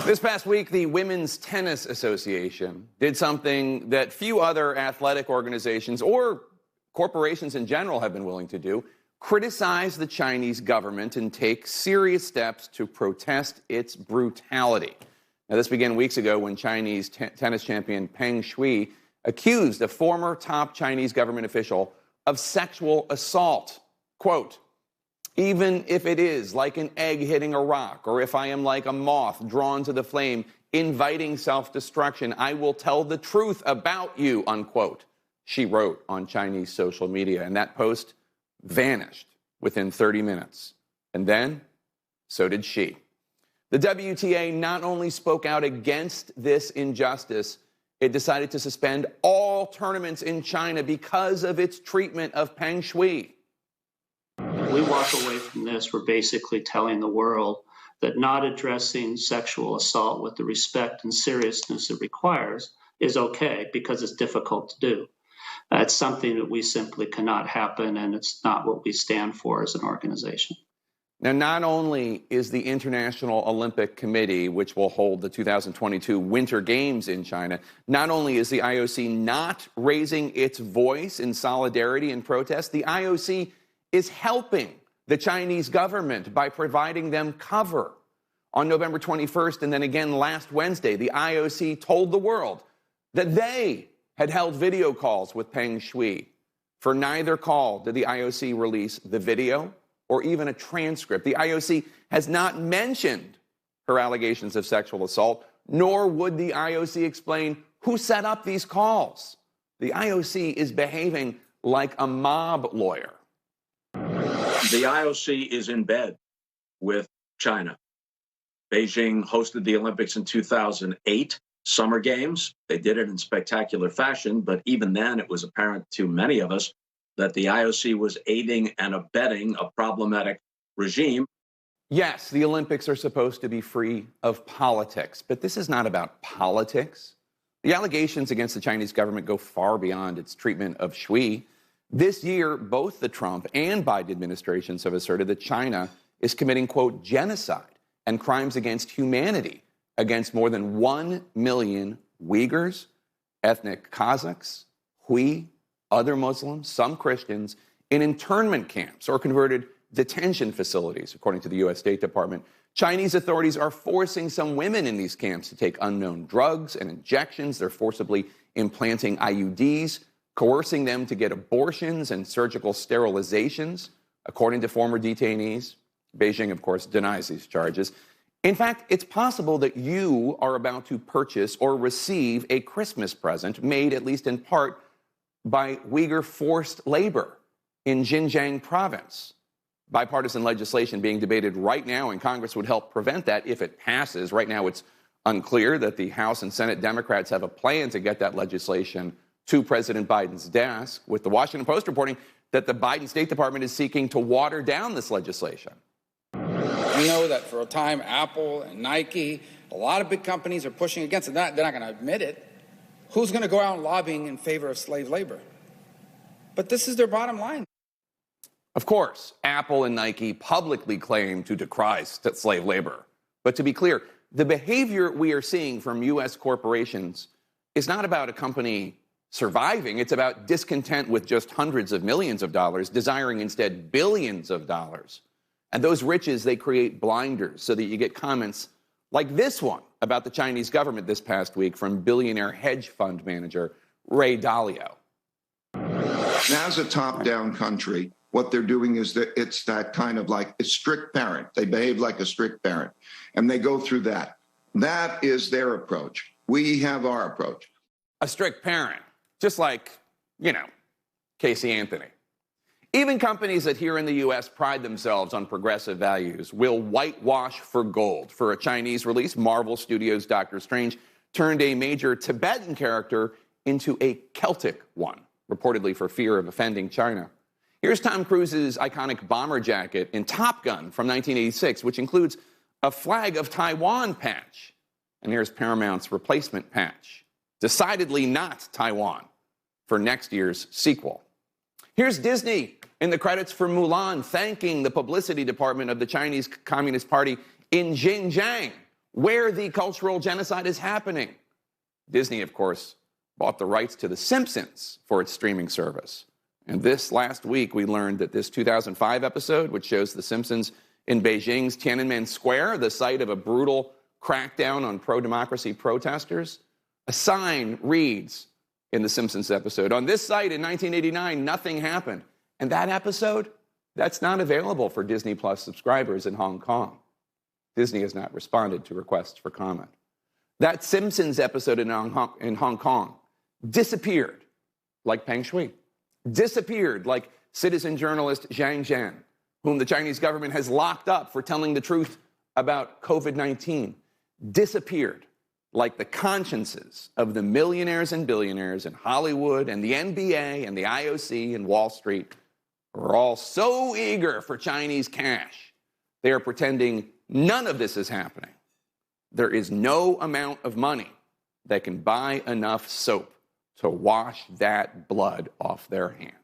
This past week, the Women's Tennis Association did something that few other athletic organizations or corporations in general have been willing to do: criticize the Chinese government and take serious steps to protest its brutality. Now, this began weeks ago when Chinese tennis champion Peng Shuai accused a former top Chinese government official of sexual assault. Quote, "Even if it is like an egg hitting a rock, or if I am like a moth drawn to the flame, inviting self-destruction, I will tell the truth about you," unquote, she wrote on Chinese social media. And that post vanished within 30 minutes. And then, so did she. The WTA not only spoke out against this injustice, it decided to suspend all tournaments in China because of its treatment of Peng Shuai. We walk away from this, we're basically telling the world that not addressing sexual assault with the respect and seriousness it requires is okay because it's difficult to do. It's something that we simply cannot happen, and it's not what we stand for as an organization. Now, not only is the International Olympic Committee, which will hold the 2022 Winter Games in China, not only is the IOC not raising its voice in solidarity and protest, the IOC is helping the Chinese government by providing them cover. On November 21st and then again last Wednesday, the IOC told the world that they had held video calls with Peng Shuai. For neither call did the IOC release the video or even a transcript. The IOC has not mentioned her allegations of sexual assault, nor would the IOC explain who set up these calls. The IOC is behaving like a mob lawyer. The IOC is in bed with China. Beijing hosted the Olympics in 2008 Summer Games. They did it in spectacular fashion, but even then it was apparent to many of us that the IOC was aiding and abetting a problematic regime. Yes, the Olympics are supposed to be free of politics, but this is not about politics. The allegations against the Chinese government go far beyond its treatment of Shuai. This year, both the Trump and Biden administrations have asserted that China is committing, quote, genocide and crimes against humanity against more than 1 million Uyghurs, ethnic Kazakhs, Hui, other Muslims, some Christians, in internment camps or converted detention facilities, according to the U.S. State Department. Chinese authorities are forcing some women in these camps to take unknown drugs and injections. They're forcibly implanting IUDs, coercing them to get abortions and surgical sterilizations, according to former detainees. Beijing, of course, denies these charges. In fact, it's possible that you are about to purchase or receive a Christmas present made, at least in part, by Uyghur forced labor in Xinjiang province. Bipartisan legislation being debated right now in Congress would help prevent that if it passes. Right now, it's unclear that the House and Senate Democrats have a plan to get that legislation to President Biden's desk, with the Washington Post reporting that the Biden State Department is seeking to water down this legislation. We know that for a time, Apple and Nike, a lot of big companies are pushing against it. They're not going to admit it. Who's going to go out lobbying in favor of slave labor? But this is their bottom line. Of course, Apple and Nike publicly claim to decry slave labor. But to be clear, the behavior we are seeing from U.S. corporations is not about a company surviving. It's about discontent with just hundreds of millions of dollars, desiring instead billions of dollars. And those riches, they create blinders so that you get comments like this one about the Chinese government this past week from billionaire hedge fund manager Ray Dalio. As a top-down country, what they're doing is that it's that kind of like a strict parent. They behave like a strict parent, and they go through that. That is their approach. We have our approach. A strict parent, just like, Casey Anthony. Even companies that here in the U.S. pride themselves on progressive values will whitewash for gold. For a Chinese release, Marvel Studios' Doctor Strange turned a major Tibetan character into a Celtic one, reportedly for fear of offending China. Here's Tom Cruise's iconic bomber jacket in Top Gun from 1986, which includes a flag of Taiwan patch. And here's Paramount's replacement patch, decidedly not Taiwan, for next year's sequel. Here's Disney in the credits for Mulan, thanking the publicity department of the Chinese Communist Party in Xinjiang, where the cultural genocide is happening. Disney, of course, bought the rights to The Simpsons for its streaming service. And this last week, we learned that this 2005 episode, which shows The Simpsons in Beijing's Tiananmen Square, the site of a brutal crackdown on pro-democracy protesters, a sign reads in The Simpsons episode, "On this site in 1989, nothing happened." And that episode, that's not available for Disney Plus subscribers in Hong Kong. Disney has not responded to requests for comment. That Simpsons episode in Hong Kong disappeared like Peng Shuai, disappeared like citizen journalist Zhang Zhan, whom the Chinese government has locked up for telling the truth about COVID-19, disappeared like the consciences of the millionaires and billionaires in Hollywood and the NBA and the IOC and Wall Street, who are all so eager for Chinese cash. They are pretending none of this is happening. There is no amount of money that can buy enough soap to wash that blood off their hands.